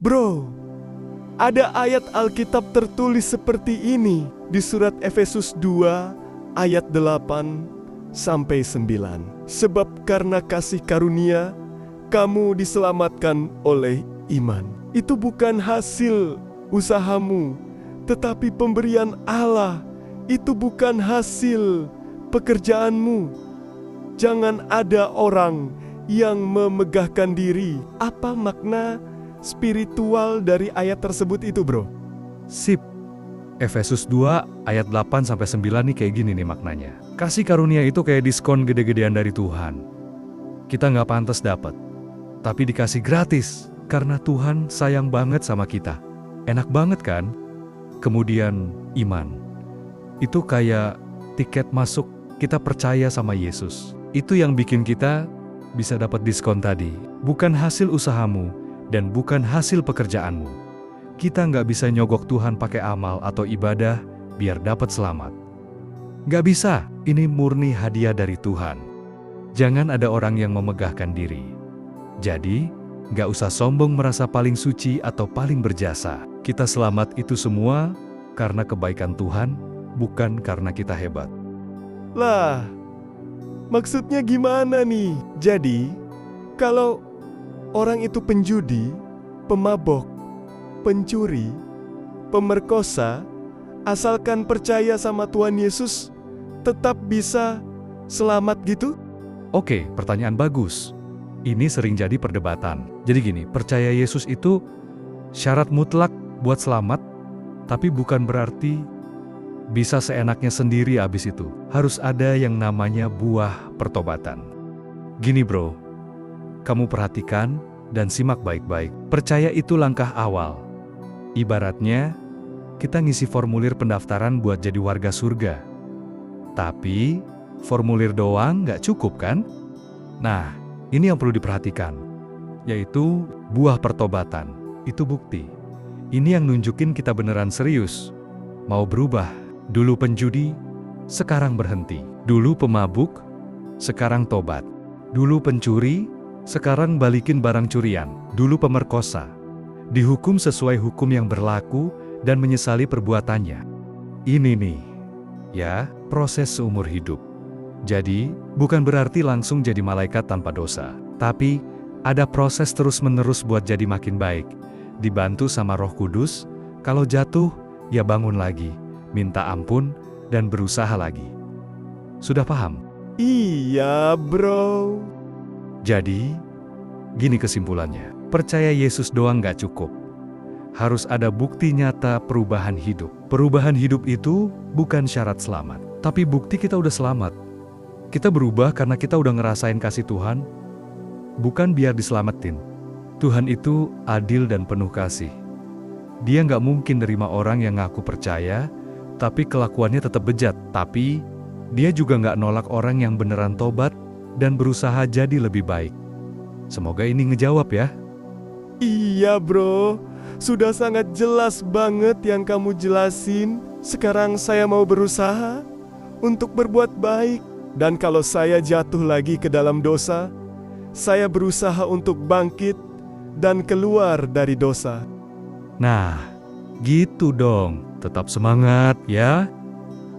Bro, ada ayat Alkitab tertulis seperti ini di surat Efesus 2 ayat 8 sampai 9. Sebab karena kasih karunia, kamu diselamatkan oleh iman. Itu bukan hasil usahamu, tetapi pemberian Allah. Itu bukan hasil pekerjaanmu. Jangan ada orang yang memegahkan diri. Apa makna spiritual dari ayat tersebut itu, bro? Sip. Efesus 2 ayat 8-9 nih kayak gini nih maknanya. Kasih karunia itu kayak diskon gede-gedean dari Tuhan. Kita nggak pantas dapat, tapi dikasih gratis karena Tuhan sayang banget sama kita. Enak banget kan? Kemudian iman. Itu kayak tiket masuk, kita percaya sama Yesus. Itu yang bikin kita bisa dapat diskon tadi. Bukan hasil usahamu dan bukan hasil pekerjaanmu. Kita nggak bisa nyogok Tuhan pakai amal atau ibadah biar dapat selamat. Nggak bisa, ini murni hadiah dari Tuhan. Jangan ada orang yang memegahkan diri. Jadi, nggak usah sombong merasa paling suci atau paling berjasa. Kita selamat itu semua karena kebaikan Tuhan, bukan karena kita hebat. Lah, maksudnya gimana nih? Jadi, kalau orang itu penjudi, pemabok, pencuri, pemerkosa, asalkan percaya sama Tuhan Yesus, tetap bisa selamat gitu? Oke, pertanyaan bagus. Ini sering jadi perdebatan. Jadi gini, percaya Yesus itu syarat mutlak buat selamat, tapi bukan berarti bisa seenaknya sendiri abis itu. Harus ada yang namanya buah pertobatan. Gini bro, kamu perhatikan dan simak baik-baik. Percaya itu langkah awal. Ibaratnya, kita ngisi formulir pendaftaran buat jadi warga surga. Tapi, formulir doang nggak cukup kan? Nah, ini yang perlu diperhatikan, yaitu buah pertobatan. Itu bukti. Ini yang nunjukin kita beneran serius. Mau berubah. Dulu penjudi, sekarang berhenti. Dulu pemabuk, sekarang tobat. Dulu pencuri, sekarang balikin barang curian. Dulu pemerkosa, dihukum sesuai hukum yang berlaku dan menyesali perbuatannya. Ini nih, ya, proses seumur hidup. Jadi, bukan berarti langsung jadi malaikat tanpa dosa. Tapi, ada proses terus-menerus buat jadi makin baik. Dibantu sama Roh Kudus, kalau jatuh, ya bangun lagi, minta ampun, dan berusaha lagi. Sudah paham? Iya, bro. Jadi, gini kesimpulannya. Percaya Yesus doang gak cukup. Harus ada bukti nyata perubahan hidup. Perubahan hidup itu bukan syarat selamat. Tapi bukti kita udah selamat. Kita berubah karena kita udah ngerasain kasih Tuhan, bukan biar diselamatin. Tuhan itu adil dan penuh kasih. Dia nggak mungkin nerima orang yang ngaku percaya, tapi kelakuannya tetap bejat. Tapi, dia juga nggak nolak orang yang beneran tobat dan berusaha jadi lebih baik. Semoga ini ngejawab ya. Iya bro, sudah sangat jelas banget yang kamu jelasin. Sekarang saya mau berusaha untuk berbuat baik. Dan kalau saya jatuh lagi ke dalam dosa, saya berusaha untuk bangkit dan keluar dari dosa. Nah, gitu dong. Tetap semangat ya.